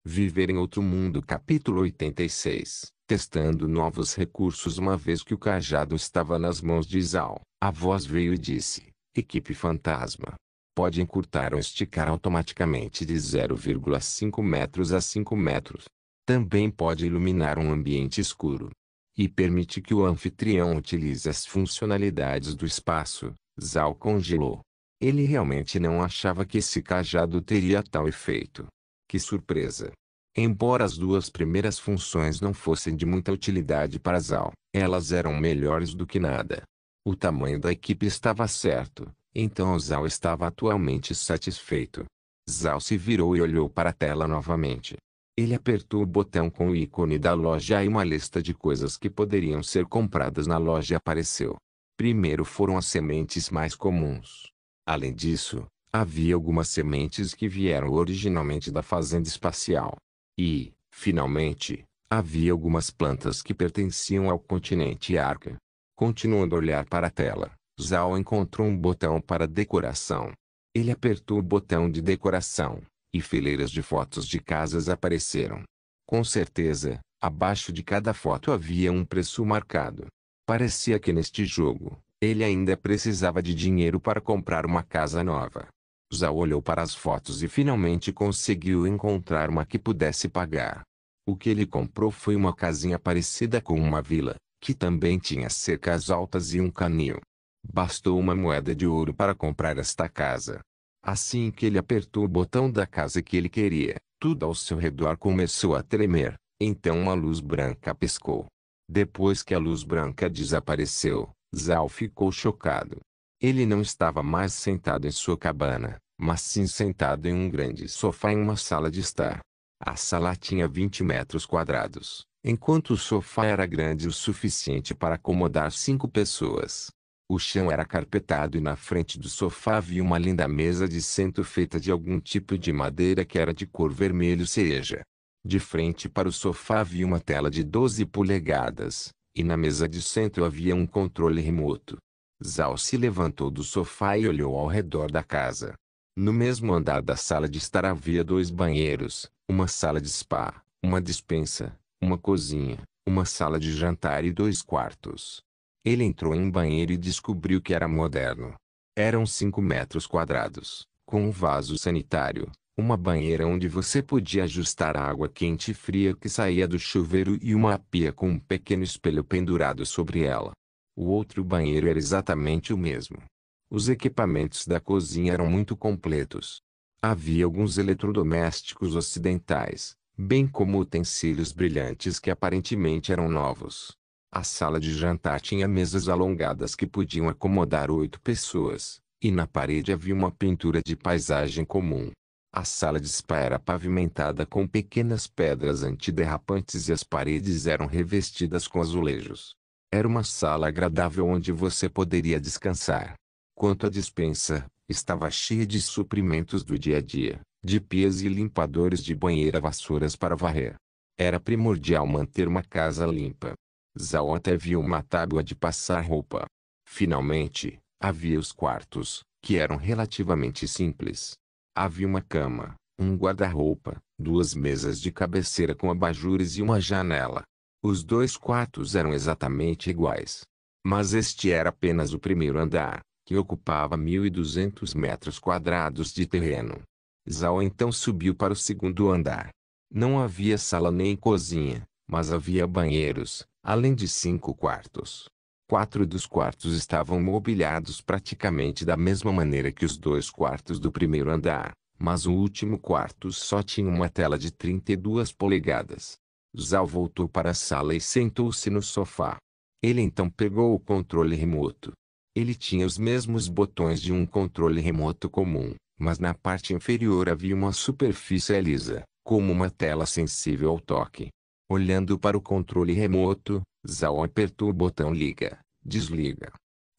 Viver em outro mundo. Capítulo 86. Testando novos recursos. Uma vez que o cajado estava nas mãos de Zhao, a voz veio e disse: Equipe fantasma. Pode encurtar ou esticar automaticamente de 0,5 metros a 5 metros. Também pode iluminar um ambiente escuro. E permite que o anfitrião utilize as funcionalidades do espaço. Zhao congelou. Ele realmente não achava que esse cajado teria tal efeito. Que surpresa! Embora as duas primeiras funções não fossem de muita utilidade para Zhao, elas eram melhores do que nada. O tamanho da equipe estava certo, então Zhao estava atualmente satisfeito. Zhao se virou e olhou para a tela novamente. Ele apertou o botão com o ícone da loja e uma lista de coisas que poderiam ser compradas na loja apareceu. Primeiro foram as sementes mais comuns. Além disso, havia algumas sementes que vieram originalmente da fazenda espacial. E, finalmente, havia algumas plantas que pertenciam ao continente Arca. Continuando a olhar para a tela, Zhao encontrou um botão para decoração. Ele apertou o botão de decoração, e fileiras de fotos de casas apareceram. Com certeza, abaixo de cada foto havia um preço marcado. Parecia que neste jogo, ele ainda precisava de dinheiro para comprar uma casa nova. Zhao olhou para as fotos e finalmente conseguiu encontrar uma que pudesse pagar. O que ele comprou foi uma casinha parecida com uma vila, que também tinha cercas altas e um canil. Bastou uma moeda de ouro para comprar esta casa. Assim que ele apertou o botão da casa que ele queria, tudo ao seu redor começou a tremer, então uma luz branca piscou. Depois que a luz branca desapareceu, Zhao ficou chocado. Ele não estava mais sentado em sua cabana, mas sim sentado em um grande sofá em uma sala de estar. A sala tinha 20 metros quadrados, enquanto o sofá era grande o suficiente para acomodar 5 pessoas. O chão era carpetado e na frente do sofá havia uma linda mesa de centro feita de algum tipo de madeira que era de cor vermelho cereja. De frente para o sofá havia uma tela de 12 polegadas, e na mesa de centro havia um controle remoto. Zhao se levantou do sofá e olhou ao redor da casa. No mesmo andar da sala de estar havia 2 banheiros, uma sala de spa, uma despensa, uma cozinha, uma sala de jantar e 2 quartos. Ele entrou em um banheiro e descobriu que era moderno. Eram 5 metros quadrados, com um vaso sanitário, uma banheira onde você podia ajustar a água quente e fria que saía do chuveiro e uma pia com um pequeno espelho pendurado sobre ela. O outro banheiro era exatamente o mesmo. Os equipamentos da cozinha eram muito completos. Havia alguns eletrodomésticos ocidentais, bem como utensílios brilhantes que aparentemente eram novos. A sala de jantar tinha mesas alongadas que podiam acomodar 8 pessoas, e na parede havia uma pintura de paisagem comum. A sala de spa era pavimentada com pequenas pedras antiderrapantes e as paredes eram revestidas com azulejos. Era uma sala agradável onde você poderia descansar. Quanto à despensa, estava cheia de suprimentos do dia a dia, de pias e limpadores de banheira, vassouras para varrer. Era primordial manter uma casa limpa. Zhao até viu uma tábua de passar roupa. Finalmente, havia os quartos, que eram relativamente simples. Havia uma cama, um guarda-roupa, 2 mesas de cabeceira com abajures e uma janela. Os 2 quartos eram exatamente iguais. Mas este era apenas o primeiro andar, que ocupava 1.200 metros quadrados de terreno. Zhao então subiu para o segundo andar. Não havia sala nem cozinha, mas havia banheiros, além de 5 quartos. 4 dos quartos estavam mobiliados praticamente da mesma maneira que os 2 quartos do primeiro andar, mas o último quarto só tinha uma tela de 32 polegadas. Zhao voltou para a sala e sentou-se no sofá. Ele então pegou o controle remoto. Ele tinha os mesmos botões de um controle remoto comum, mas na parte inferior havia uma superfície lisa, como uma tela sensível ao toque. Olhando para o controle remoto, Zhao apertou o botão liga, desliga.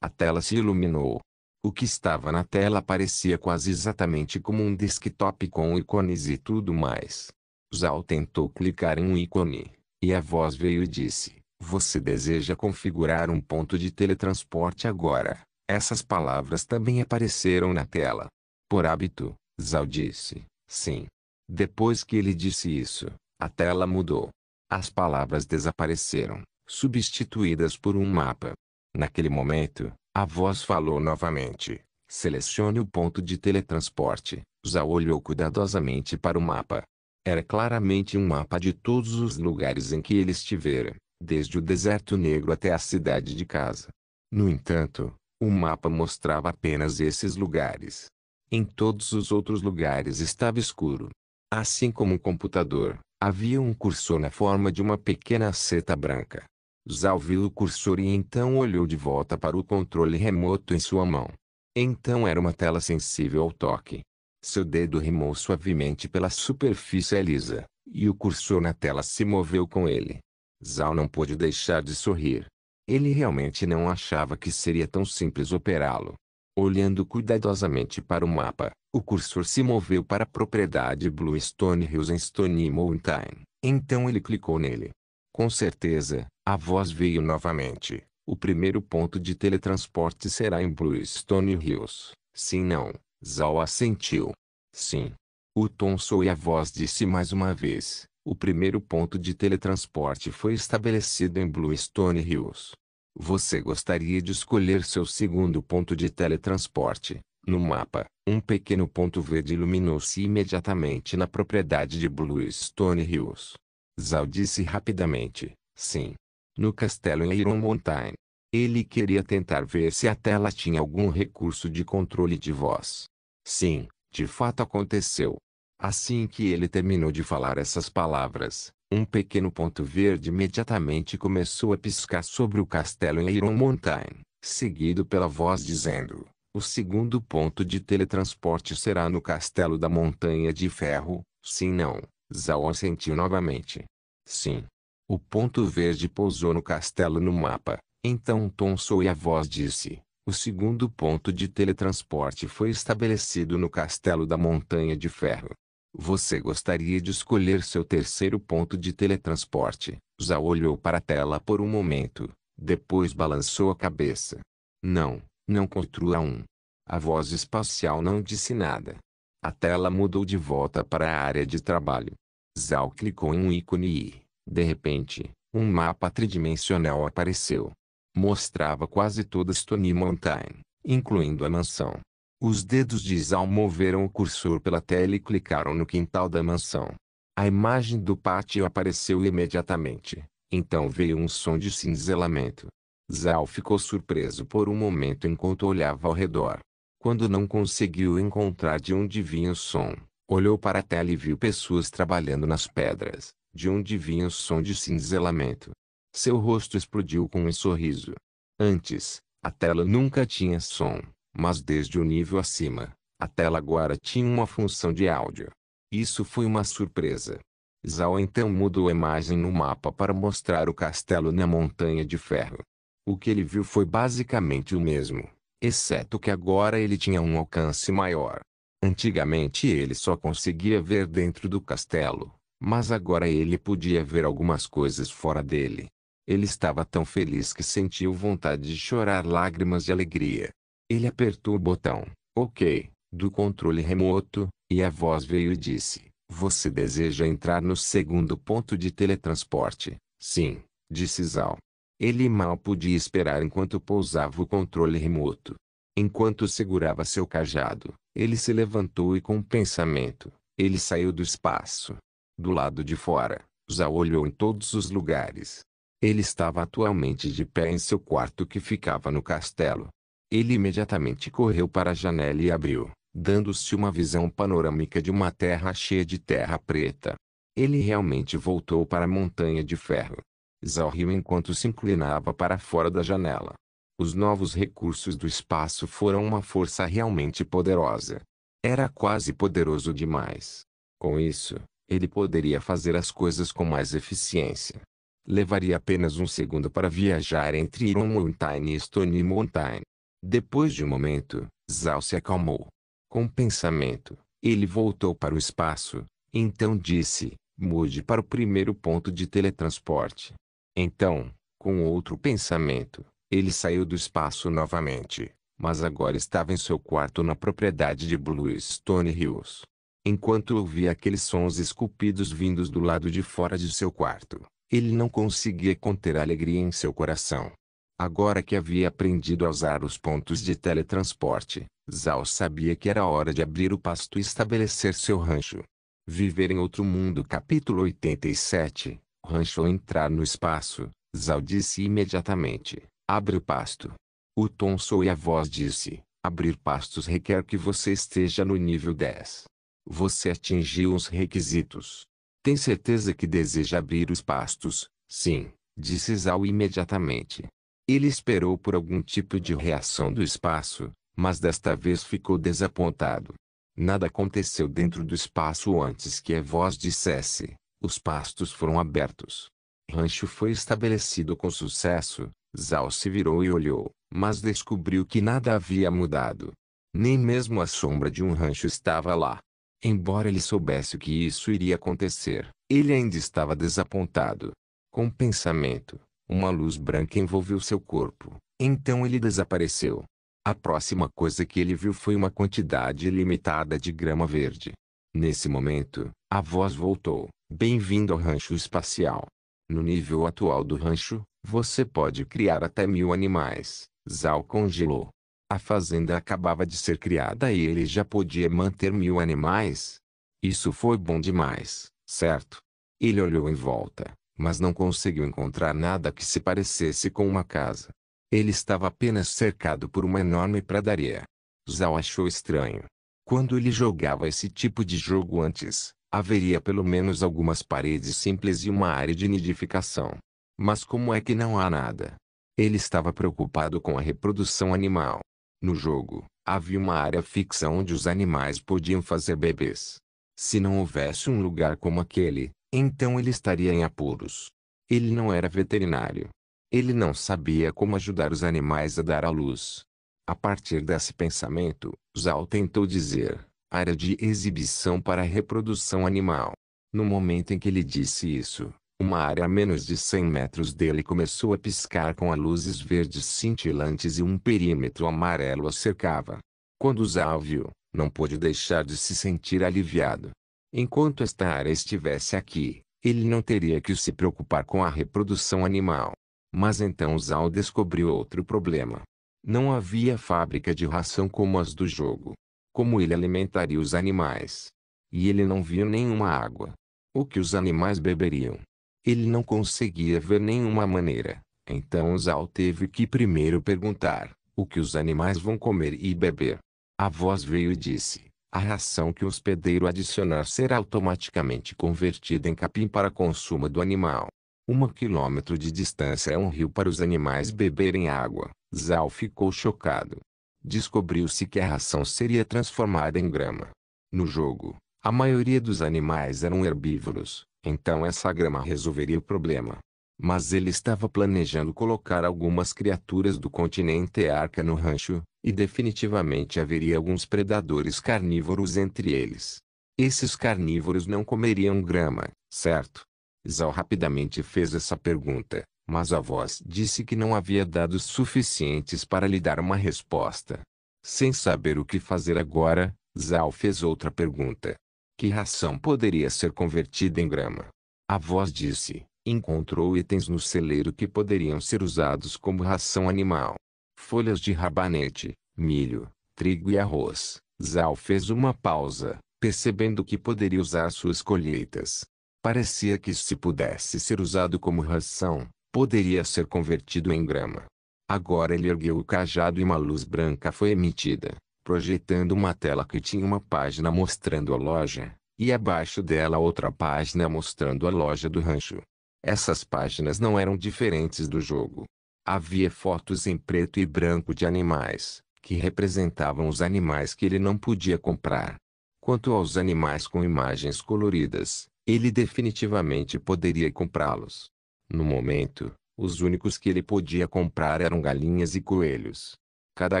A tela se iluminou. O que estava na tela parecia quase exatamente como um desktop com ícones e tudo mais. Zhao tentou clicar em um ícone, e a voz veio e disse: Você deseja configurar um ponto de teletransporte agora? Essas palavras também apareceram na tela. Por hábito, Zhao disse: Sim. Depois que ele disse isso, a tela mudou. As palavras desapareceram, substituídas por um mapa. Naquele momento, a voz falou novamente. Selecione o ponto de teletransporte. Zhao olhou cuidadosamente para o mapa. Era claramente um mapa de todos os lugares em que ele estivera, desde o deserto negro até a cidade de casa. No entanto, o mapa mostrava apenas esses lugares. Em todos os outros lugares estava escuro. Assim como um computador, havia um cursor na forma de uma pequena seta branca. Zhao viu o cursor e então olhou de volta para o controle remoto em sua mão. Então era uma tela sensível ao toque. Seu dedo rimou suavemente pela superfície lisa, e o cursor na tela se moveu com ele. Zhao não pôde deixar de sorrir. Ele realmente não achava que seria tão simples operá-lo. Olhando cuidadosamente para o mapa, o cursor se moveu para a propriedade Bluestone Hills em Stony Mountain. Então ele clicou nele. Com certeza, a voz veio novamente. O primeiro ponto de teletransporte será em Bluestone Hills. Sim, não. Zhao assentiu. Sim. O tom soou e a voz disse mais uma vez. O primeiro ponto de teletransporte foi estabelecido em Bluestone Hills. Você gostaria de escolher seu segundo ponto de teletransporte? No mapa, um pequeno ponto verde iluminou-se imediatamente na propriedade de Bluestone Hills. Zhao disse rapidamente, sim. No castelo em Iron Mountain. Ele queria tentar ver se a tela tinha algum recurso de controle de voz. Sim, de fato aconteceu. Assim que ele terminou de falar essas palavras, um pequeno ponto verde imediatamente começou a piscar sobre o castelo em Iron Mountain, seguido pela voz dizendo: o segundo ponto de teletransporte será no castelo da Montanha de Ferro. Sim, não. Zhao assentiu novamente. Sim. O ponto verde pousou no castelo no mapa. Então um tom soou e a voz disse: o segundo ponto de teletransporte foi estabelecido no castelo da Montanha de Ferro. Você gostaria de escolher seu terceiro ponto de teletransporte? Zhao olhou para a tela por um momento, depois balançou a cabeça. Não, não construa um. A voz espacial não disse nada. A tela mudou de volta para a área de trabalho. Zhao clicou em um ícone e, de repente, um mapa tridimensional apareceu. Mostrava quase toda Stony Mountain, incluindo a mansão. Os dedos de Zhao moveram o cursor pela tela e clicaram no quintal da mansão. A imagem do pátio apareceu imediatamente. Então veio um som de cinzelamento. Zhao ficou surpreso por um momento enquanto olhava ao redor. Quando não conseguiu encontrar de onde vinha o som, olhou para a tela e viu pessoas trabalhando nas pedras, de onde vinha o som de cinzelamento. Seu rosto explodiu com um sorriso. Antes, a tela nunca tinha som, mas desde o nível acima, a tela agora tinha uma função de áudio. Isso foi uma surpresa. Zhao então mudou a imagem no mapa para mostrar o castelo na Montanha de Ferro. O que ele viu foi basicamente o mesmo, exceto que agora ele tinha um alcance maior. Antigamente ele só conseguia ver dentro do castelo, mas agora ele podia ver algumas coisas fora dele. Ele estava tão feliz que sentiu vontade de chorar lágrimas de alegria. Ele apertou o botão, OK, do controle remoto, e a voz veio e disse: você deseja entrar no segundo ponto de teletransporte? Sim, disse Zhao. Ele mal podia esperar enquanto pousava o controle remoto. Enquanto segurava seu cajado, ele se levantou e com um pensamento, ele saiu do espaço. Do lado de fora, Zhao olhou em todos os lugares. Ele estava atualmente de pé em seu quarto que ficava no castelo. Ele imediatamente correu para a janela e abriu, dando-se uma visão panorâmica de uma terra cheia de terra preta. Ele realmente voltou para a Montanha de Ferro. Zhao riu enquanto se inclinava para fora da janela. Os novos recursos do espaço foram uma força realmente poderosa. Era quase poderoso demais. Com isso, ele poderia fazer as coisas com mais eficiência. Levaria apenas um segundo para viajar entre Iron Mountain e Stony Mountain. Depois de um momento, Zhao se acalmou. Com pensamento, ele voltou para o espaço, então disse: mude para o primeiro ponto de teletransporte. Então, com outro pensamento, ele saiu do espaço novamente, mas agora estava em seu quarto na propriedade de Bluestone Hills. Enquanto ouvia aqueles sons esculpidos vindos do lado de fora de seu quarto, ele não conseguia conter a alegria em seu coração. Agora que havia aprendido a usar os pontos de teletransporte, Zhao sabia que era hora de abrir o pasto e estabelecer seu rancho. Viver em outro mundo. Capítulo 87. Rancho ao entrar no espaço, Zhao disse imediatamente: abre o pasto. O tom soou e a voz disse: abrir pastos requer que você esteja no nível 10. Você atingiu os requisitos. Tem certeza que deseja abrir os pastos? Sim, disse Zhao imediatamente. Ele esperou por algum tipo de reação do espaço, mas desta vez ficou desapontado. Nada aconteceu dentro do espaço antes que a voz dissesse: os pastos foram abertos. Rancho foi estabelecido com sucesso. Zhao se virou e olhou, mas descobriu que nada havia mudado. Nem mesmo a sombra de um rancho estava lá. Embora ele soubesse que isso iria acontecer, ele ainda estava desapontado. Com um pensamento, uma luz branca envolveu seu corpo. Então ele desapareceu. A próxima coisa que ele viu foi uma quantidade ilimitada de grama verde. Nesse momento, a voz voltou: bem-vindo ao rancho espacial. No nível atual do rancho, você pode criar até 1000 animais. Zhao congelou. A fazenda acabava de ser criada e ele já podia manter 1000 animais? Isso foi bom demais, certo? Ele olhou em volta, mas não conseguiu encontrar nada que se parecesse com uma casa. Ele estava apenas cercado por uma enorme pradaria. Zhao achou estranho. Quando ele jogava esse tipo de jogo antes, haveria pelo menos algumas paredes simples e uma área de nidificação. Mas como é que não há nada? Ele estava preocupado com a reprodução animal. No jogo, havia uma área fixa onde os animais podiam fazer bebês. Se não houvesse um lugar como aquele, então ele estaria em apuros. Ele não era veterinário. Ele não sabia como ajudar os animais a dar à luz. A partir desse pensamento, Zhao tentou dizer: área de exibição para a reprodução animal. No momento em que ele disse isso, uma área a menos de 100 metros dele começou a piscar com luzes verdes cintilantes e um perímetro amarelo a cercava. Quando Zhao viu, não pôde deixar de se sentir aliviado. Enquanto esta área estivesse aqui, ele não teria que se preocupar com a reprodução animal. Mas então Zhao descobriu outro problema. Não havia fábrica de ração como as do jogo. Como ele alimentaria os animais? E ele não viu nenhuma água. O que os animais beberiam? Ele não conseguia ver nenhuma maneira. Então Zhao teve que primeiro perguntar: o que os animais vão comer e beber? A voz veio e disse: a ração que o hospedeiro adicionar será automaticamente convertida em capim para consumo do animal. 1 quilômetro de distância é um rio para os animais beberem água. Zhao ficou chocado. Descobriu-se que a ração seria transformada em grama. No jogo, a maioria dos animais eram herbívoros, então essa grama resolveria o problema. Mas ele estava planejando colocar algumas criaturas do continente Arca no rancho, e definitivamente haveria alguns predadores carnívoros entre eles. Esses carnívoros não comeriam grama, certo? Zhao rapidamente fez essa pergunta, mas a voz disse que não havia dados suficientes para lhe dar uma resposta. Sem saber o que fazer agora, Zhao fez outra pergunta. Que ração poderia ser convertida em grama? A voz disse: encontrou itens no celeiro que poderiam ser usados como ração animal. Folhas de rabanete, milho, trigo e arroz. Zhao fez uma pausa, percebendo que poderia usar suas colheitas. Parecia que se pudesse ser usado como ração, poderia ser convertido em grama. Agora ele ergueu o cajado e uma luz branca foi emitida, projetando uma tela que tinha uma página mostrando a loja, e abaixo dela outra página mostrando a loja do rancho. Essas páginas não eram diferentes do jogo. Havia fotos em preto e branco de animais, que representavam os animais que ele não podia comprar. Quanto aos animais com imagens coloridas, ele definitivamente poderia comprá-los. No momento, os únicos que ele podia comprar eram galinhas e coelhos. Cada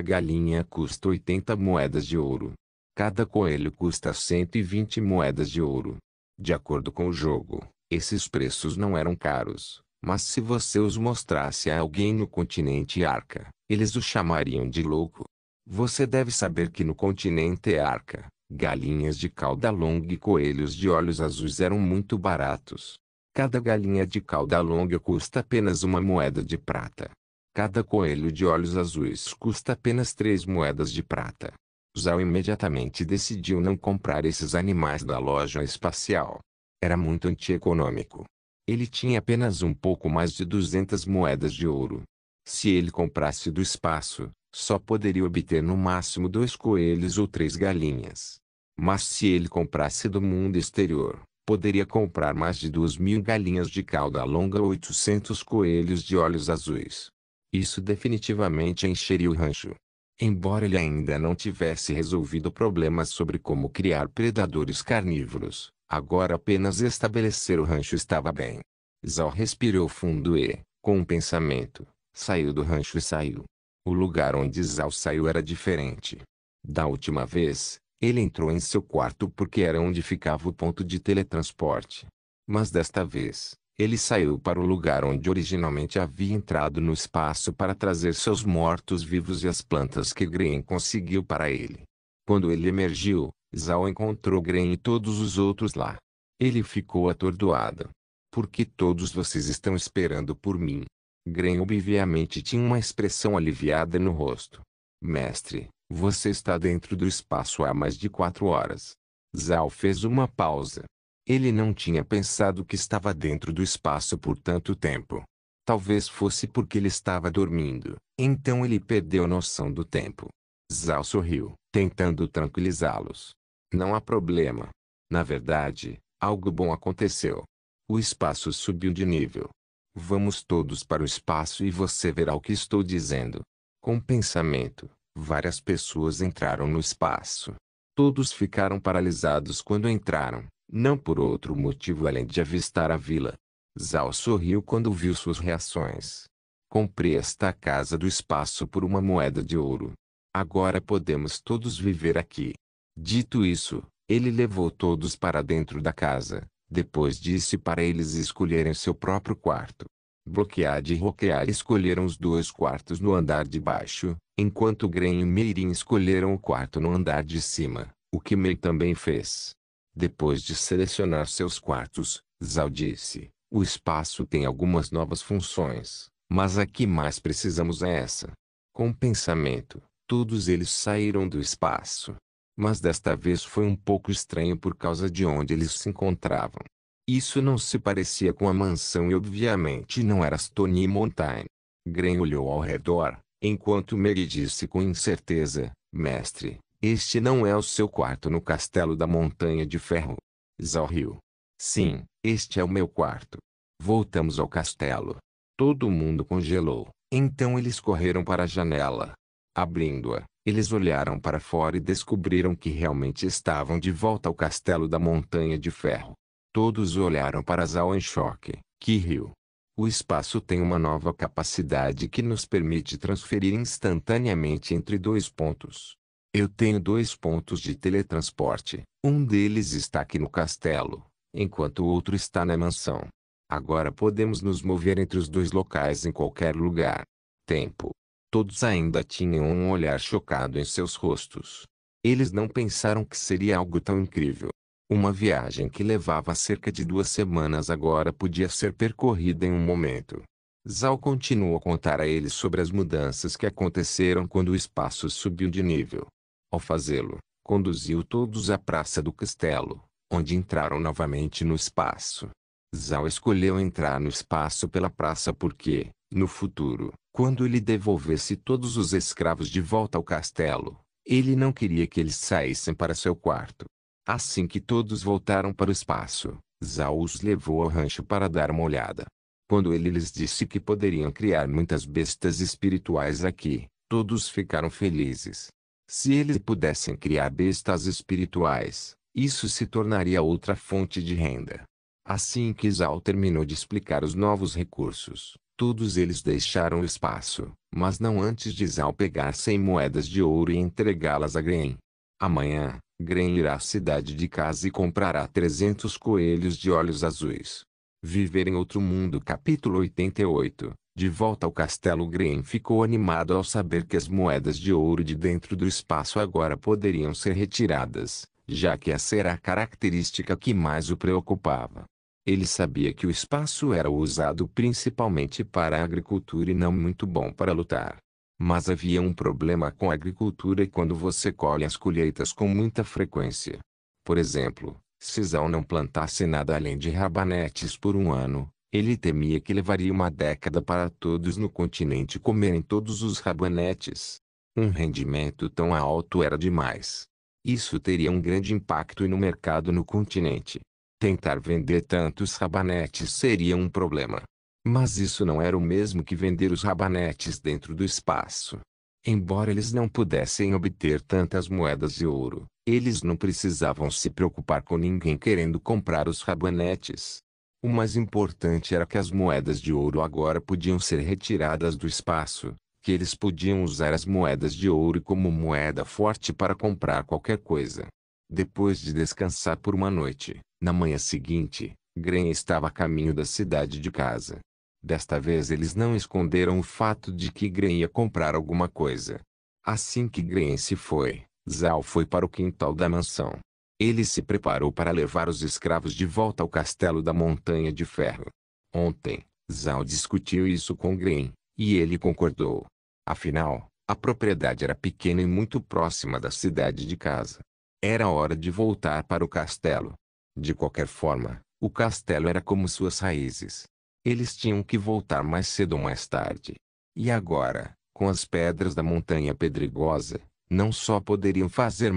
galinha custa 80 moedas de ouro. Cada coelho custa 120 moedas de ouro. De acordo com o jogo, esses preços não eram caros, mas se você os mostrasse a alguém no continente Arca, eles o chamariam de louco. Você deve saber que no continente Arca, Galinhas de cauda longa e coelhos de olhos azuis eram muito baratos. Cada galinha de cauda longa custa apenas 1 moeda de prata. Cada coelho de olhos azuis custa apenas 3 moedas de prata. Zhao imediatamente decidiu não comprar esses animais da loja espacial. Era muito antieconômico. Ele tinha apenas um pouco mais de 200 moedas de ouro. Se ele comprasse do espaço, só poderia obter no máximo 2 coelhos ou 3 galinhas. Mas se ele comprasse do mundo exterior, poderia comprar mais de 2.000 galinhas de cauda longa ou 800 coelhos de olhos azuis. Isso definitivamente encheria o rancho. Embora ele ainda não tivesse resolvido problemas sobre como criar predadores carnívoros, agora apenas estabelecer o rancho estava bem. Zhao respirou fundo e, com um pensamento, saiu do rancho e saiu. O lugar onde Zhao saiu era diferente. Da última vez, ele entrou em seu quarto porque era onde ficava o ponto de teletransporte. Mas desta vez, ele saiu para o lugar onde originalmente havia entrado no espaço para trazer seus mortos-vivos e as plantas que Gren conseguiu para ele. Quando ele emergiu, Zhao encontrou Gren e todos os outros lá. Ele ficou atordoado. Por que todos vocês estão esperando por mim? Gren obviamente tinha uma expressão aliviada no rosto. Mestre, você está dentro do espaço há mais de 4 horas. Zhao fez uma pausa. Ele não tinha pensado que estava dentro do espaço por tanto tempo. Talvez fosse porque ele estava dormindo, então ele perdeu noção do tempo. Zhao sorriu, tentando tranquilizá-los. Não há problema. Na verdade, algo bom aconteceu. O espaço subiu de nível. Vamos todos para o espaço e você verá o que estou dizendo. Com pensamento, várias pessoas entraram no espaço. Todos ficaram paralisados quando entraram, não por outro motivo além de avistar a vila. Zhao sorriu quando viu suas reações. Comprei esta casa do espaço por 1 moeda de ouro. Agora podemos todos viver aqui. Dito isso, ele levou todos para dentro da casa. Depois disse para eles escolherem seu próprio quarto. Bloquead e Roquear escolheram os 2 quartos no andar de baixo, enquanto Gren e Meirin escolheram o quarto no andar de cima, o que Mei também fez. Depois de selecionar seus quartos, Zhao disse, o espaço tem algumas novas funções, mas a que mais precisamos é essa. Com pensamento, todos eles saíram do espaço. Mas desta vez foi um pouco estranho por causa de onde eles se encontravam. Isso não se parecia com a mansão e obviamente não era Stony Mountain. Gren olhou ao redor, enquanto Mary disse com incerteza, mestre, este não é o seu quarto no castelo da Montanha de Ferro. Zhao riu. Sim, este é o meu quarto. Voltamos ao castelo. Todo mundo congelou, então eles correram para a janela. Abrindo-a, eles olharam para fora e descobriram que realmente estavam de volta ao castelo da Montanha de Ferro. Todos olharam para Zhao em choque, que riu. O espaço tem uma nova capacidade que nos permite transferir instantaneamente entre 2 pontos. Eu tenho 2 pontos de teletransporte, um deles está aqui no castelo, enquanto o outro está na mansão. Agora podemos nos mover entre os 2 locais em qualquer lugar. Tempo. Todos ainda tinham um olhar chocado em seus rostos. Eles não pensaram que seria algo tão incrível. Uma viagem que levava cerca de 2 semanas agora podia ser percorrida em um momento. Zhao continuou a contar a eles sobre as mudanças que aconteceram quando o espaço subiu de nível. Ao fazê-lo, conduziu todos à praça do castelo, onde entraram novamente no espaço. Zhao escolheu entrar no espaço pela praça porque, no futuro, quando ele devolvesse todos os escravos de volta ao castelo, ele não queria que eles saíssem para seu quarto. Assim que todos voltaram para o espaço, Zhao os levou ao rancho para dar uma olhada. Quando ele lhes disse que poderiam criar muitas bestas espirituais aqui, todos ficaram felizes. Se eles pudessem criar bestas espirituais, isso se tornaria outra fonte de renda. Assim que Zhao terminou de explicar os novos recursos, todos eles deixaram o espaço, mas não antes de Zhao pegar 100 moedas de ouro e entregá-las a Gren. Amanhã, Gren irá à cidade de casa e comprará 300 coelhos de olhos azuis. Viver em outro mundo. Capítulo 88. De volta ao castelo, Gren ficou animado ao saber que as moedas de ouro de dentro do espaço agora poderiam ser retiradas, já que essa era a característica que mais o preocupava. Ele sabia que o espaço era usado principalmente para a agricultura e não muito bom para lutar. Mas havia um problema com a agricultura quando você colhe as colheitas com muita frequência. Por exemplo, se Zhao não plantasse nada além de rabanetes por um ano, ele temia que levaria uma década para todos no continente comerem todos os rabanetes. Um rendimento tão alto era demais. Isso teria um grande impacto no mercado no continente. Tentar vender tantos rabanetes seria um problema. Mas isso não era o mesmo que vender os rabanetes dentro do espaço. Embora eles não pudessem obter tantas moedas de ouro, eles não precisavam se preocupar com ninguém querendo comprar os rabanetes. O mais importante era que as moedas de ouro agora podiam ser retiradas do espaço, que eles podiam usar as moedas de ouro como moeda forte para comprar qualquer coisa. Depois de descansar por uma noite, na manhã seguinte, Gren estava a caminho da cidade de casa. Desta vez eles não esconderam o fato de que Gren ia comprar alguma coisa. Assim que Gren se foi, Zhao foi para o quintal da mansão. Ele se preparou para levar os escravos de volta ao castelo da Montanha de Ferro. Ontem, Zhao discutiu isso com Gren, e ele concordou. Afinal, a propriedade era pequena e muito próxima da cidade de casa. Era hora de voltar para o castelo. De qualquer forma, o castelo era como suas raízes. Eles tinham que voltar mais cedo ou mais tarde. E agora, com as pedras da montanha pedregosa, não só poderiam fazer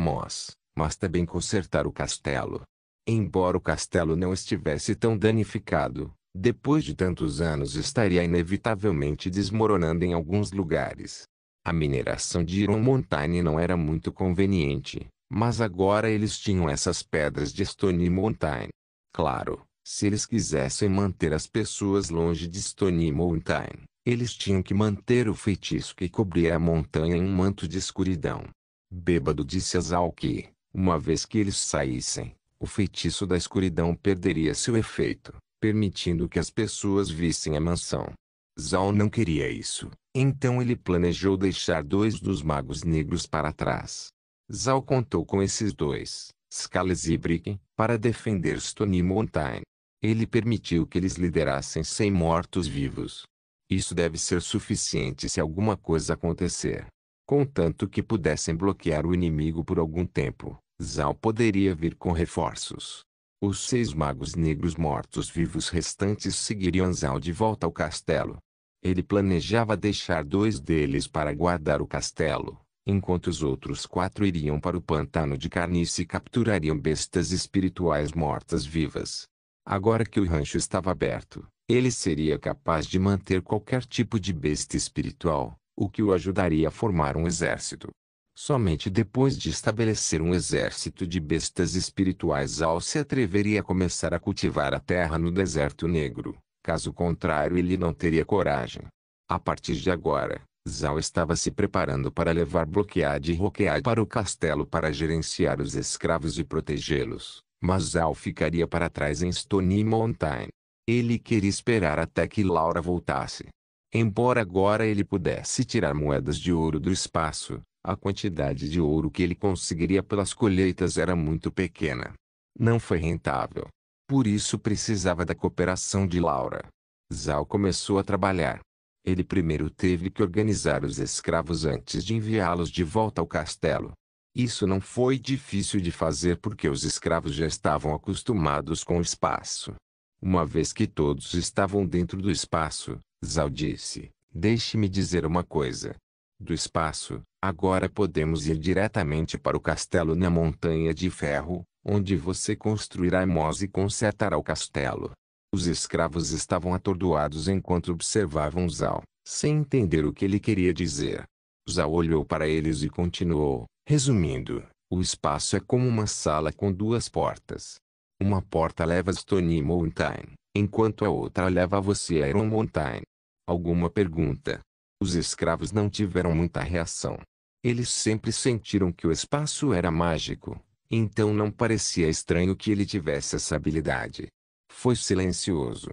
mas também consertar o castelo. Embora o castelo não estivesse tão danificado, depois de tantos anos estaria inevitavelmente desmoronando em alguns lugares. A mineração de Iron Mountain não era muito conveniente, mas agora eles tinham essas pedras de Stone Mountain. Claro, se eles quisessem manter as pessoas longe de Stone Mountain, eles tinham que manter o feitiço que cobria a montanha em um manto de escuridão. Bêbado disse a Zhao que, uma vez que eles saíssem, o feitiço da escuridão perderia seu efeito, permitindo que as pessoas vissem a mansão. Zhao não queria isso, então ele planejou deixar 2 dos magos negros para trás. Zhao contou com esses 2, Scales e Brick, para defender Stone Mountain. Ele permitiu que eles liderassem 100 mortos-vivos. Isso deve ser suficiente se alguma coisa acontecer. Contanto que pudessem bloquear o inimigo por algum tempo, Zhao poderia vir com reforços. Os 6 magos negros mortos-vivos restantes seguiriam Zhao de volta ao castelo. Ele planejava deixar 2 deles para guardar o castelo, enquanto os outros 4 iriam para o pantano de carniça e capturariam bestas espirituais mortas-vivas. Agora que o rancho estava aberto, ele seria capaz de manter qualquer tipo de besta espiritual, o que o ajudaria a formar um exército. Somente depois de estabelecer um exército de bestas espirituais Zhao se atreveria a começar a cultivar a terra no deserto negro, caso contrário ele não teria coragem. A partir de agora, Zhao estava se preparando para levar Bloquead e Roquead para o castelo para gerenciar os escravos e protegê-los. Mas Zhao ficaria para trás em Stone Mountain. Ele queria esperar até que Laura voltasse. Embora agora ele pudesse tirar moedas de ouro do espaço, a quantidade de ouro que ele conseguiria pelas colheitas era muito pequena. Não foi rentável. Por isso precisava da cooperação de Laura. Zhao começou a trabalhar. Ele primeiro teve que organizar os escravos antes de enviá-los de volta ao castelo. Isso não foi difícil de fazer porque os escravos já estavam acostumados com o espaço. Uma vez que todos estavam dentro do espaço, Zhao disse: "Deixe-me dizer uma coisa. Do espaço, agora podemos ir diretamente para o castelo na Montanha de Ferro, onde você construirá e consertará o castelo." Os escravos estavam atordoados enquanto observavam Zhao, sem entender o que ele queria dizer. Zhao olhou para eles e continuou: "Resumindo, o espaço é como uma sala com 2 portas. Uma porta leva a Stone Mountain, enquanto a outra leva você a Iron Mountain." Alguma pergunta? Os escravos não tiveram muita reação. Eles sempre sentiram que o espaço era mágico, então não parecia estranho que ele tivesse essa habilidade. Foi silencioso.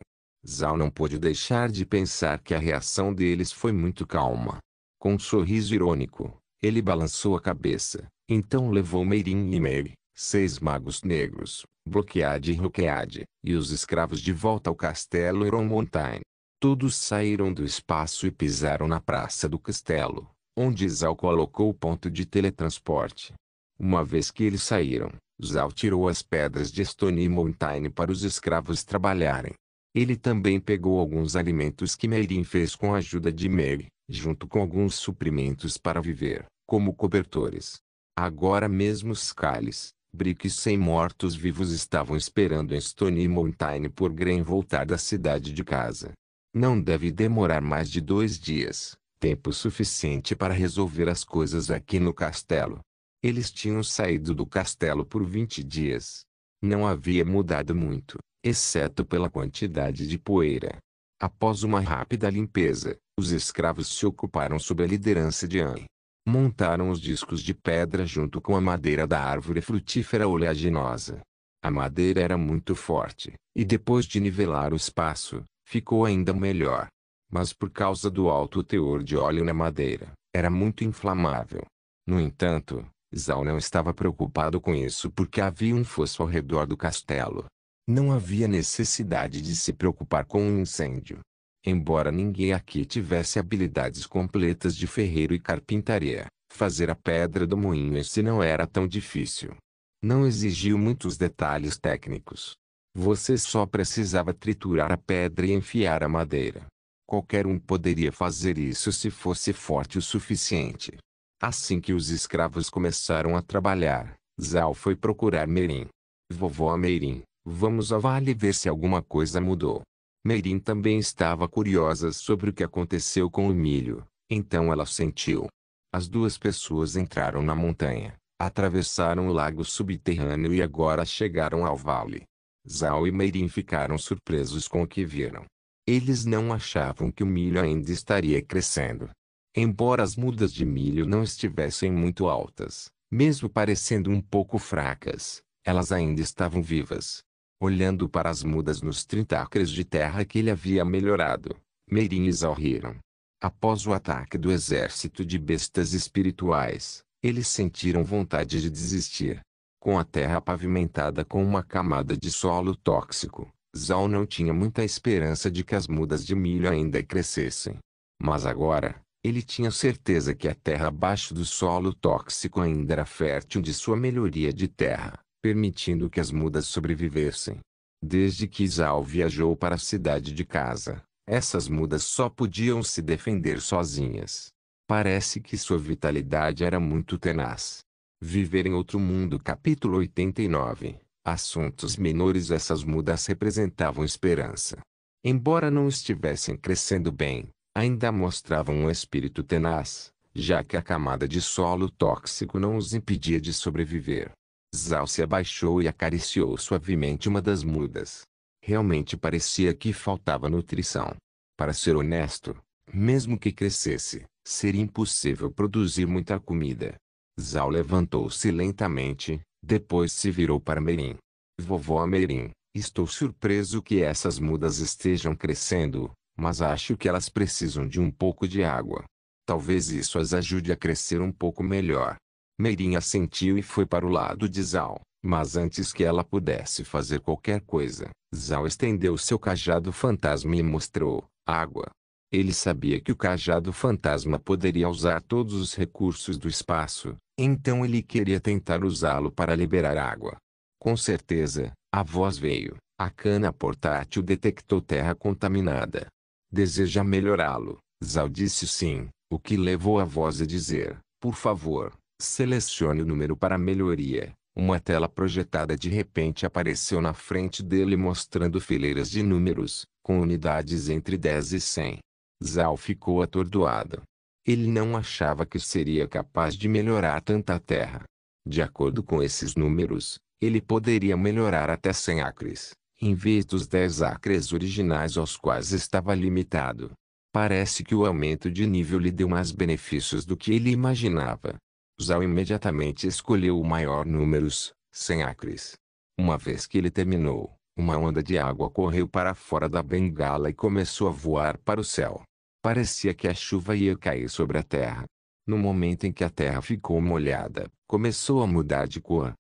Zhao não pôde deixar de pensar que a reação deles foi muito calma. Com um sorriso irônico, ele balançou a cabeça, então levou Meirin e Mei, 6 magos negros, Bloqueade e Roqueade, e os escravos de volta ao castelo Iron Mountain. Todos saíram do espaço e pisaram na praça do castelo, onde Zhao colocou o ponto de teletransporte. Uma vez que eles saíram, Zhao tirou as pedras de Stone Mountain para os escravos trabalharem. Ele também pegou alguns alimentos que Meirin fez com a ajuda de Mary, junto com alguns suprimentos para viver, como cobertores. Agora mesmo Scales, Brick e 100 mortos-vivos estavam esperando em Stone Mountain por Gren voltar da cidade de casa. Não deve demorar mais de 2 dias, tempo suficiente para resolver as coisas aqui no castelo. Eles tinham saído do castelo por 20 dias. Não havia mudado muito, exceto pela quantidade de poeira. Após uma rápida limpeza, os escravos se ocuparam sob a liderança de Anne. Montaram os discos de pedra junto com a madeira da árvore frutífera oleaginosa. A madeira era muito forte, e depois de nivelar o espaço, ficou ainda melhor. Mas por causa do alto teor de óleo na madeira, era muito inflamável. No entanto, Zhao não estava preocupado com isso porque havia um fosso ao redor do castelo. Não havia necessidade de se preocupar com um incêndio. Embora ninguém aqui tivesse habilidades completas de ferreiro e carpintaria, fazer a pedra do moinho em si não era tão difícil. Não exigiu muitos detalhes técnicos. Você só precisava triturar a pedra e enfiar a madeira. Qualquer um poderia fazer isso se fosse forte o suficiente. Assim que os escravos começaram a trabalhar, Zhao foi procurar Meirin. Vovó Meirin, vamos ao vale ver se alguma coisa mudou. Meirin também estava curiosa sobre o que aconteceu com o milho, então ela sentiu. As duas pessoas entraram na montanha, atravessaram o lago subterrâneo e agora chegaram ao vale. Zhao e Meirin ficaram surpresos com o que viram. Eles não achavam que o milho ainda estaria crescendo. Embora as mudas de milho não estivessem muito altas, mesmo parecendo um pouco fracas, elas ainda estavam vivas. Olhando para as mudas nos 30 acres de terra que ele havia melhorado, Meirin e Zhao riram. Após o ataque do exército de bestas espirituais, eles sentiram vontade de desistir. Com a terra pavimentada com uma camada de solo tóxico, Zhao não tinha muita esperança de que as mudas de milho ainda crescessem. Mas agora, ele tinha certeza que a terra abaixo do solo tóxico ainda era fértil de sua melhoria de terra, permitindo que as mudas sobrevivessem. Desde que Zhao viajou para a cidade de casa, essas mudas só podiam se defender sozinhas. Parece que sua vitalidade era muito tenaz. Viver em outro mundo. Capítulo 89. Assuntos menores. Essas mudas representavam esperança. Embora não estivessem crescendo bem, ainda mostravam um espírito tenaz, já que a camada de solo tóxico não os impedia de sobreviver. Zhao se abaixou e acariciou suavemente uma das mudas. Realmente parecia que faltava nutrição. Para ser honesto, mesmo que crescesse, seria impossível produzir muita comida. Zhao levantou-se lentamente, depois se virou para Meirin. Vovó Meirin, estou surpreso que essas mudas estejam crescendo, mas acho que elas precisam de um pouco de água. Talvez isso as ajude a crescer um pouco melhor. Meirin assentiu e foi para o lado de Zhao, mas antes que ela pudesse fazer qualquer coisa, Zhao estendeu seu cajado fantasma e mostrou água. Ele sabia que o cajado fantasma poderia usar todos os recursos do espaço, então ele queria tentar usá-lo para liberar água. Com certeza, a voz veio. A cana portátil detectou terra contaminada. Deseja melhorá-lo? Zhao disse sim, o que levou a voz a dizer, por favor, selecione o número para melhoria. Uma tela projetada de repente apareceu na frente dele mostrando fileiras de números, com unidades entre 10 e 100. Zhao ficou atordoado. Ele não achava que seria capaz de melhorar tanta terra. De acordo com esses números, ele poderia melhorar até 100 acres, em vez dos 10 acres originais aos quais estava limitado. Parece que o aumento de nível lhe deu mais benefícios do que ele imaginava. Zhao imediatamente escolheu o maior números, 100 acres. Uma vez que ele terminou, uma onda de água correu para fora da bengala e começou a voar para o céu. Parecia que a chuva ia cair sobre a terra. No momento em que a terra ficou molhada, começou a mudar de cor.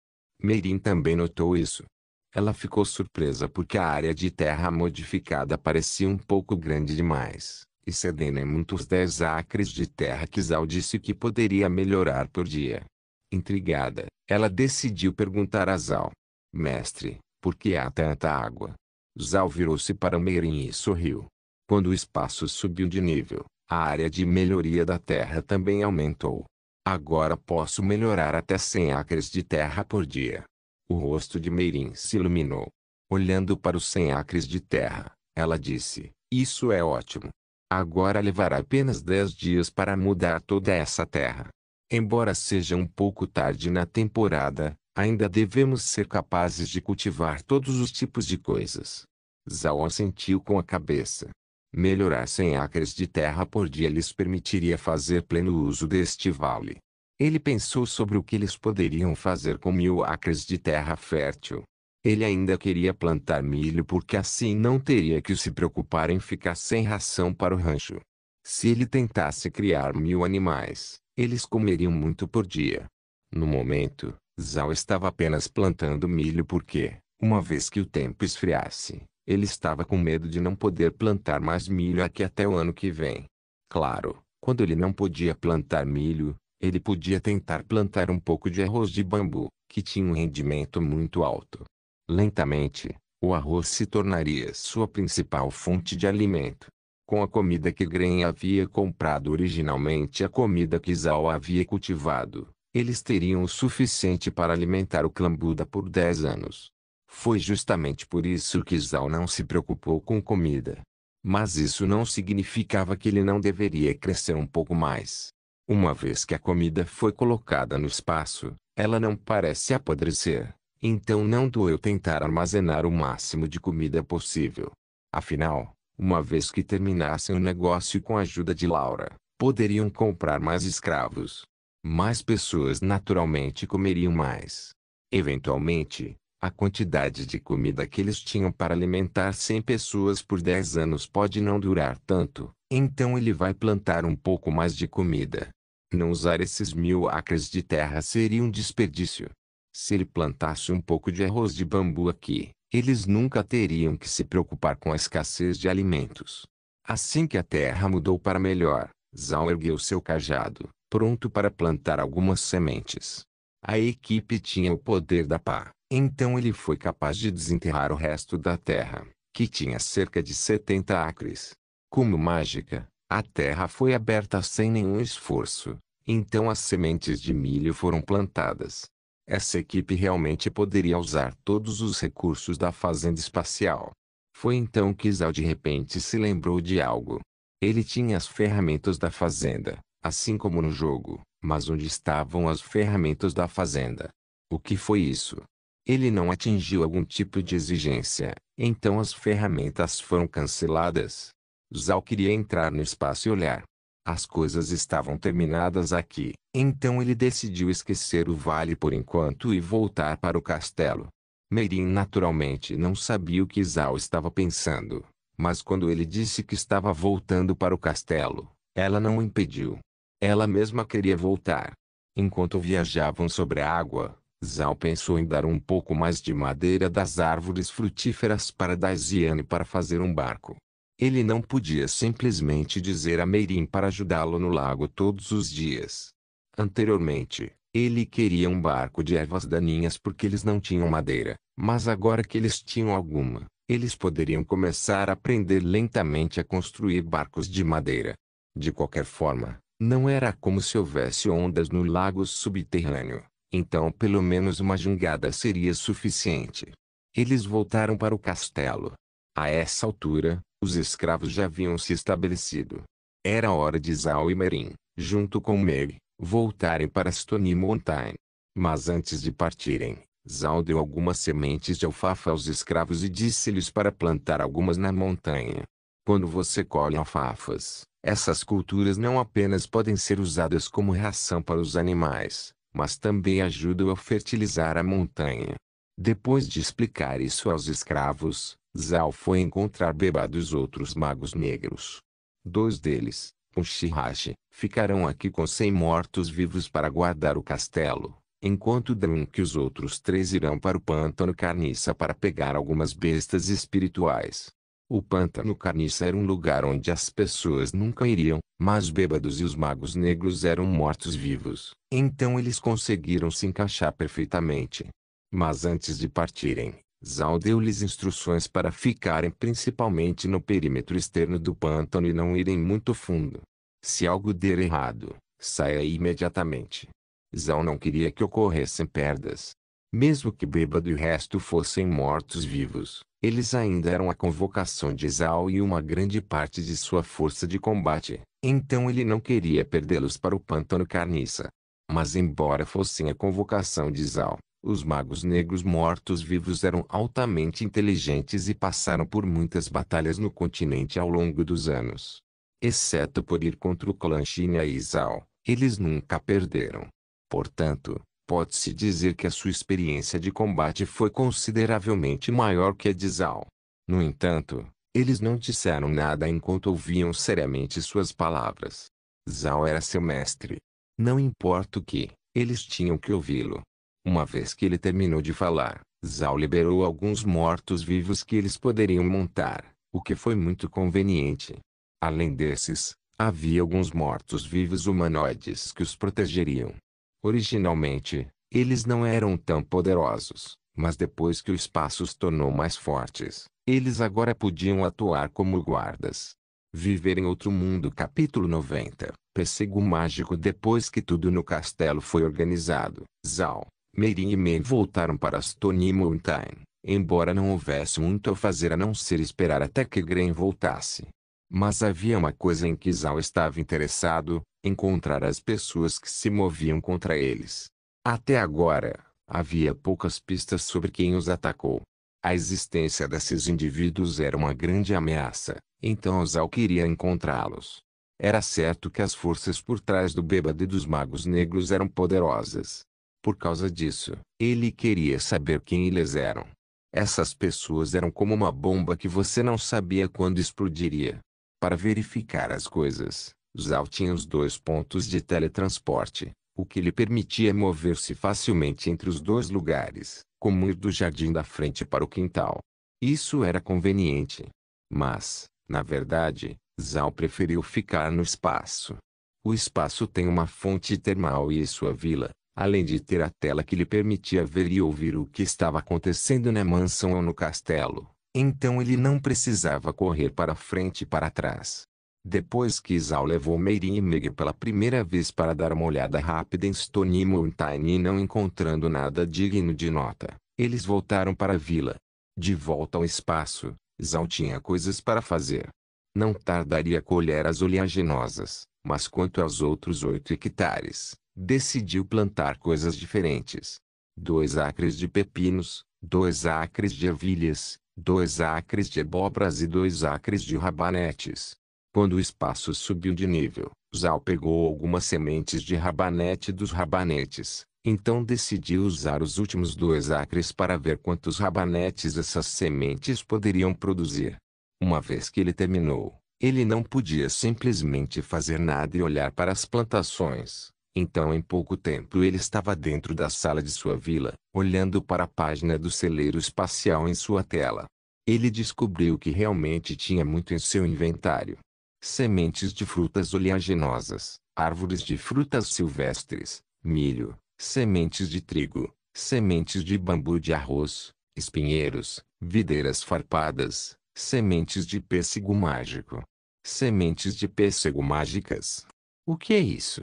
Meirin também notou isso. Ela ficou surpresa porque a área de terra modificada parecia um pouco grande demais, excedendo em muitos 10 acres de terra que Zhao disse que poderia melhorar por dia. Intrigada, ela decidiu perguntar a Zhao: Mestre, por que há tanta água? Zhao virou-se para Meirin e sorriu. Quando o espaço subiu de nível, a área de melhoria da terra também aumentou. Agora posso melhorar até 100 acres de terra por dia. O rosto de Meirin se iluminou. Olhando para os 100 acres de terra, ela disse: Isso é ótimo. Agora levará apenas 10 dias para mudar toda essa terra. Embora seja um pouco tarde na temporada, ainda devemos ser capazes de cultivar todos os tipos de coisas. Zhao assentiu com a cabeça. Melhorar 100 acres de terra por dia lhes permitiria fazer pleno uso deste vale. Ele pensou sobre o que eles poderiam fazer com 1000 acres de terra fértil. Ele ainda queria plantar milho porque assim não teria que se preocupar em ficar sem ração para o rancho. Se ele tentasse criar 1000 animais, eles comeriam muito por dia. No momento, Zhao estava apenas plantando milho porque, uma vez que o tempo esfriasse, ele estava com medo de não poder plantar mais milho aqui até o ano que vem. Claro, quando ele não podia plantar milho, ele podia tentar plantar um pouco de arroz de bambu, que tinha um rendimento muito alto. Lentamente, o arroz se tornaria sua principal fonte de alimento. Com a comida que Gren havia comprado originalmente e a comida que Zhao havia cultivado, eles teriam o suficiente para alimentar o clã Buda por 10 anos. Foi justamente por isso que Zhao não se preocupou com comida. Mas isso não significava que ele não deveria crescer um pouco mais. Uma vez que a comida foi colocada no espaço, ela não parece apodrecer. Então não doeu tentar armazenar o máximo de comida possível. Afinal, uma vez que terminassem o negócio com a ajuda de Laura, poderiam comprar mais escravos. Mais pessoas naturalmente comeriam mais. Eventualmente, a quantidade de comida que eles tinham para alimentar 100 pessoas por 10 anos pode não durar tanto, então ele vai plantar um pouco mais de comida. Não usar esses 1000 acres de terra seria um desperdício. Se ele plantasse um pouco de arroz de bambu aqui, eles nunca teriam que se preocupar com a escassez de alimentos. Assim que a terra mudou para melhor, Zhao ergueu seu cajado, pronto para plantar algumas sementes. A equipe tinha o poder da pá, então ele foi capaz de desenterrar o resto da terra, que tinha cerca de 70 acres. Como mágica, a terra foi aberta sem nenhum esforço, então as sementes de milho foram plantadas. Essa equipe realmente poderia usar todos os recursos da fazenda espacial. Foi então que Zhao de repente se lembrou de algo. Ele tinha as ferramentas da fazenda, assim como no jogo, mas onde estavam as ferramentas da fazenda? O que foi isso? Ele não atingiu algum tipo de exigência, então as ferramentas foram canceladas. Zhao queria entrar no espaço e olhar. As coisas estavam terminadas aqui, então ele decidiu esquecer o vale por enquanto e voltar para o castelo. Meirin naturalmente não sabia o que Zhao estava pensando, mas quando ele disse que estava voltando para o castelo, ela não o impediu. Ela mesma queria voltar. Enquanto viajavam sobre a água, Zhao pensou em dar um pouco mais de madeira das árvores frutíferas para Daisiane para fazer um barco. Ele não podia simplesmente dizer a Meirin para ajudá-lo no lago todos os dias. Anteriormente, ele queria um barco de ervas daninhas porque eles não tinham madeira, mas agora que eles tinham alguma, eles poderiam começar a aprender lentamente a construir barcos de madeira. De qualquer forma, não era como se houvesse ondas no lago subterrâneo, então pelo menos uma jangada seria suficiente. Eles voltaram para o castelo. A essa altura, os escravos já haviam se estabelecido. Era hora de Zhao e Meirin, junto com Meg, voltarem para Stony Mountain. Mas antes de partirem, Zhao deu algumas sementes de alfafa aos escravos e disse-lhes para plantar algumas na montanha. Quando você colhe alfafas, essas culturas não apenas podem ser usadas como ração para os animais, mas também ajudam a fertilizar a montanha. Depois de explicar isso aos escravos, Zhao foi encontrar Beba dos outros magos negros. 2 deles, com Shihashi, ficarão aqui com 100 mortos-vivos para guardar o castelo, enquanto Drunk e os outros três irão para o Pântano Carniça para pegar algumas bestas espirituais. O Pântano Carniça era um lugar onde as pessoas nunca iriam, mas os bêbados e os magos negros eram mortos-vivos. Então eles conseguiram se encaixar perfeitamente. Mas antes de partirem, Zal deu-lhes instruções para ficarem principalmente no perímetro externo do pântano e não irem muito fundo. Se algo der errado, saia imediatamente. Zal não queria que ocorressem perdas. Mesmo que Bêbado e o resto fossem mortos-vivos, eles ainda eram a convocação de Zal e uma grande parte de sua força de combate. Então ele não queria perdê-los para o Pântano Carniça. Mas embora fossem a convocação de Zal, os magos negros mortos-vivos eram altamente inteligentes e passaram por muitas batalhas no continente ao longo dos anos. Exceto por ir contra o clã Shinya e Zal, eles nunca perderam. Portanto, pode-se dizer que a sua experiência de combate foi consideravelmente maior que a de Zal. No entanto, eles não disseram nada enquanto ouviam seriamente suas palavras. Zal era seu mestre. Não importa o que, eles tinham que ouvi-lo. Uma vez que ele terminou de falar, Zal liberou alguns mortos-vivos que eles poderiam montar, o que foi muito conveniente. Além desses, havia alguns mortos-vivos humanoides que os protegeriam. Originalmente, eles não eram tão poderosos, mas depois que o espaço os tornou mais fortes, eles agora podiam atuar como guardas. Viver em outro mundo. Capítulo 90. Pêssego mágico. Depois que tudo no castelo foi organizado, Zal, Meirin e Mei voltaram para Stone Mountain, embora não houvesse muito a fazer a não ser esperar até que Gren voltasse. Mas havia uma coisa em que Zal estava interessado: encontrar as pessoas que se moviam contra eles. Até agora, havia poucas pistas sobre quem os atacou. A existência desses indivíduos era uma grande ameaça, então Zal queria encontrá-los. Era certo que as forças por trás do Bêbado e dos Magos Negros eram poderosas. Por causa disso, ele queria saber quem eles eram. Essas pessoas eram como uma bomba que você não sabia quando explodiria. Para verificar as coisas, Zal tinha os 2 pontos de teletransporte, o que lhe permitia mover-se facilmente entre os 2 lugares, como ir do jardim da frente para o quintal. Isso era conveniente. Mas, na verdade, Zal preferiu ficar no espaço. O espaço tem uma fonte termal e sua vila, além de ter a tela que lhe permitia ver e ouvir o que estava acontecendo na mansão ou no castelo. Então ele não precisava correr para frente e para trás. Depois que Zal levou Meirin e Meg pela primeira vez para dar uma olhada rápida em Stone Mountain e não encontrando nada digno de nota, eles voltaram para a vila. De volta ao espaço, Zal tinha coisas para fazer. Não tardaria a colher as oleaginosas, mas quanto aos outros 8 hectares, decidiu plantar coisas diferentes. 2 acres de pepinos, 2 acres de ervilhas, 2 acres de abóboras e 2 acres de rabanetes. Quando o espaço subiu de nível, Zal pegou algumas sementes de rabanete dos rabanetes, então decidiu usar os últimos 2 acres para ver quantos rabanetes essas sementes poderiam produzir. Uma vez que ele terminou, ele não podia simplesmente fazer nada e olhar para as plantações. Então em pouco tempo ele estava dentro da sala de sua vila, olhando para a página do celeiro espacial em sua tela. Ele descobriu que realmente tinha muito em seu inventário. Sementes de frutas oleaginosas, árvores de frutas silvestres, milho, sementes de trigo, sementes de bambu de arroz, espinheiros, videiras farpadas, sementes de pêssego mágico. Sementes de pêssego mágicas. O que é isso?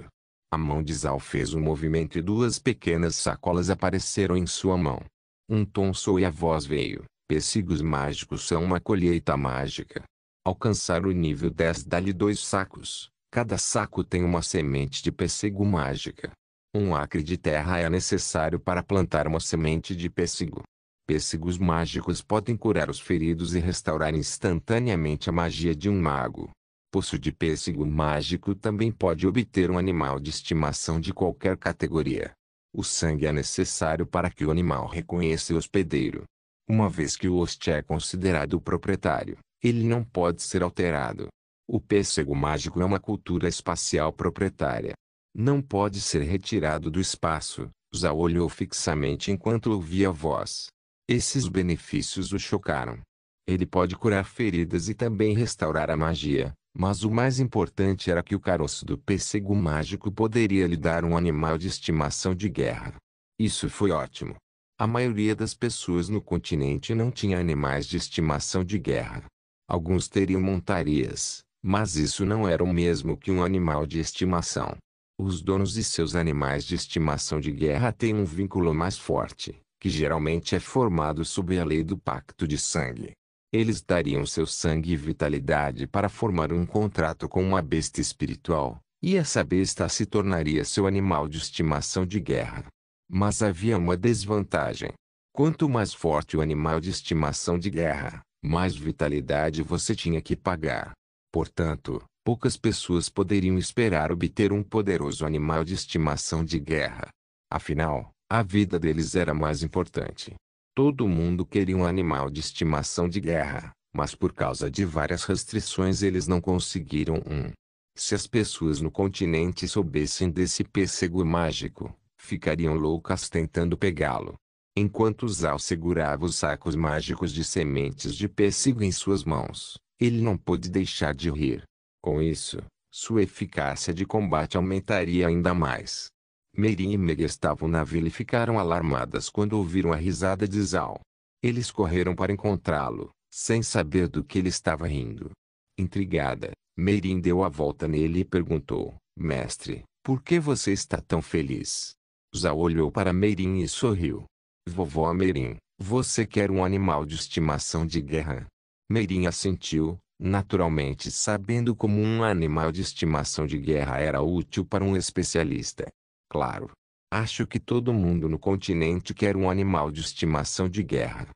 A mão de Zal fez um movimento e 2 pequenas sacolas apareceram em sua mão. Um tom soou e a voz veio: pêssegos mágicos são uma colheita mágica. Alcançar o nível 10 dá-lhe 2 sacos. Cada saco tem uma semente de pêssego mágica. 1 acre de terra é necessário para plantar uma semente de pêssego. Pêssegos mágicos podem curar os feridos e restaurar instantaneamente a magia de um mago. Poço de pêssego mágico também pode obter um animal de estimação de qualquer categoria. O sangue é necessário para que o animal reconheça o hospedeiro. Uma vez que o host é considerado o proprietário, ele não pode ser alterado. O pêssego mágico é uma cultura espacial proprietária. Não pode ser retirado do espaço, Zhao olhou fixamente enquanto ouvia a voz. Esses benefícios o chocaram. Ele pode curar feridas e também restaurar a magia, mas o mais importante era que o caroço do pêssego mágico poderia lhe dar um animal de estimação de guerra. Isso foi ótimo. A maioria das pessoas no continente não tinha animais de estimação de guerra. Alguns teriam montarias, mas isso não era o mesmo que um animal de estimação. Os donos de seus animais de estimação de guerra têm um vínculo mais forte, que geralmente é formado sob a lei do pacto de sangue. Eles dariam seu sangue e vitalidade para formar um contrato com uma besta espiritual, e essa besta se tornaria seu animal de estimação de guerra. Mas havia uma desvantagem. Quanto mais forte o animal de estimação de guerra, mais vitalidade você tinha que pagar. Portanto, poucas pessoas poderiam esperar obter um poderoso animal de estimação de guerra. Afinal, a vida deles era mais importante. Todo mundo queria um animal de estimação de guerra, mas por causa de várias restrições eles não conseguiram um. Se as pessoas no continente soubessem desse pêssego mágico, ficariam loucas tentando pegá-lo. Enquanto Zhao segurava os sacos mágicos de sementes de pêssego em suas mãos, ele não pôde deixar de rir. Com isso, sua eficácia de combate aumentaria ainda mais. Meirin e Meg estavam na vila e ficaram alarmadas quando ouviram a risada de Zhao. Eles correram para encontrá-lo, sem saber do que ele estava rindo. Intrigada, Meirin deu a volta nele e perguntou: Mestre, por que você está tão feliz? Zhao olhou para Meirin e sorriu. Vovó Meirin, você quer um animal de estimação de guerra? Meirin assentiu, naturalmente sabendo como um animal de estimação de guerra era útil para um especialista. Claro. Acho que todo mundo no continente quer um animal de estimação de guerra.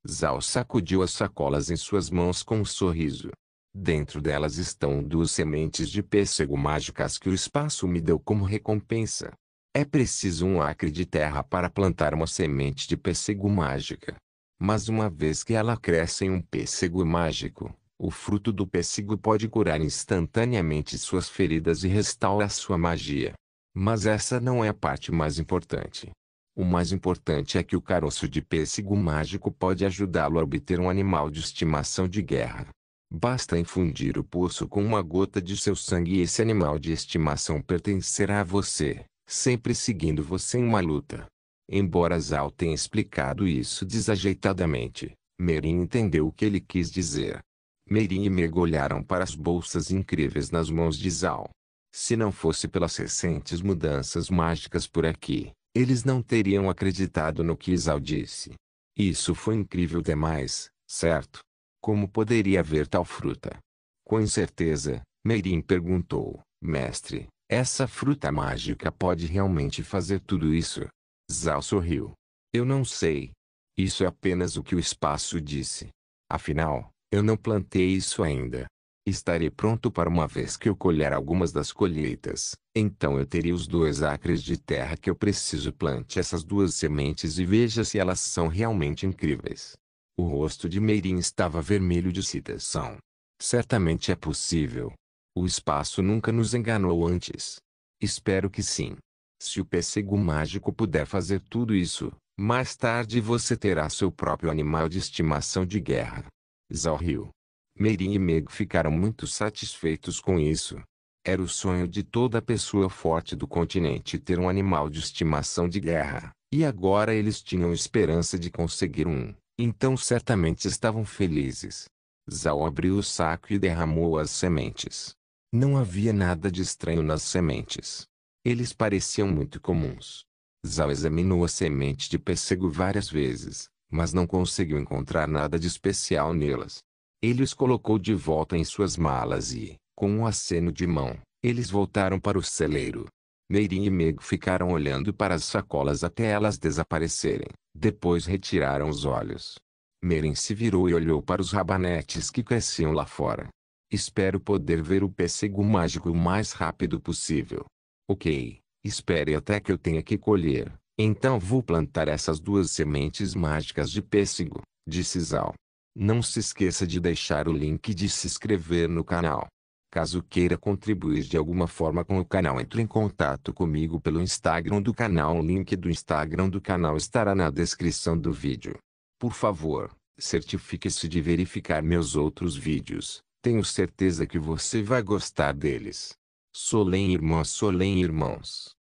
Zhao sacudiu as sacolas em suas mãos com um sorriso. Dentro delas estão 2 sementes de pêssego mágicas que o espaço me deu como recompensa. É preciso 1 acre de terra para plantar uma semente de pêssego mágica. Mas uma vez que ela cresce em um pêssego mágico, o fruto do pêssego pode curar instantaneamente suas feridas e restaurar sua magia. Mas essa não é a parte mais importante. O mais importante é que o caroço de pêssego mágico pode ajudá-lo a obter um animal de estimação de guerra. Basta infundir o poço com 1 gota de seu sangue e esse animal de estimação pertencerá a você, sempre seguindo você em uma luta. Embora Zhao tenha explicado isso desajeitadamente, Meirin entendeu o que ele quis dizer. Meirin e Meg olharam para as bolsas incríveis nas mãos de Zhao. Se não fosse pelas recentes mudanças mágicas por aqui, eles não teriam acreditado no que Zhao disse. Isso foi incrível demais, certo? Como poderia haver tal fruta? Com incerteza, Meirin perguntou: Mestre, essa fruta mágica pode realmente fazer tudo isso? Zhao sorriu. Eu não sei. Isso é apenas o que o espaço disse. Afinal, eu não plantei isso ainda. Estarei pronto para uma vez que eu colher algumas das colheitas. Então eu teria os 2 acres de terra que eu preciso. Plante essas 2 sementes e veja se elas são realmente incríveis. O rosto de Meirin estava vermelho de excitação. Certamente é possível. O espaço nunca nos enganou antes. Espero que sim. Se o pêssego mágico puder fazer tudo isso, mais tarde você terá seu próprio animal de estimação de guerra. Zhao riu. Meirin e Meg ficaram muito satisfeitos com isso. Era o sonho de toda pessoa forte do continente ter um animal de estimação de guerra, e agora eles tinham esperança de conseguir um, então certamente estavam felizes. Zhao abriu o saco e derramou as sementes. Não havia nada de estranho nas sementes. Eles pareciam muito comuns. Zhao examinou a semente de pêssego várias vezes, mas não conseguiu encontrar nada de especial nelas. Ele os colocou de volta em suas malas e, com um aceno de mão, eles voltaram para o celeiro. Meirin e Meg ficaram olhando para as sacolas até elas desaparecerem, depois retiraram os olhos. Meirin se virou e olhou para os rabanetes que cresciam lá fora. Espero poder ver o pêssego mágico o mais rápido possível. Ok, espere até que eu tenha que colher, então vou plantar essas 2 sementes mágicas de pêssego, disse Zhao. Não se esqueça de deixar o link de se inscrever no canal. Caso queira contribuir de alguma forma com o canal, entre em contato comigo pelo Instagram do canal. O link do Instagram do canal estará na descrição do vídeo. Por favor, certifique-se de verificar meus outros vídeos. Tenho certeza que você vai gostar deles. Solém irmãs, solém irmãos.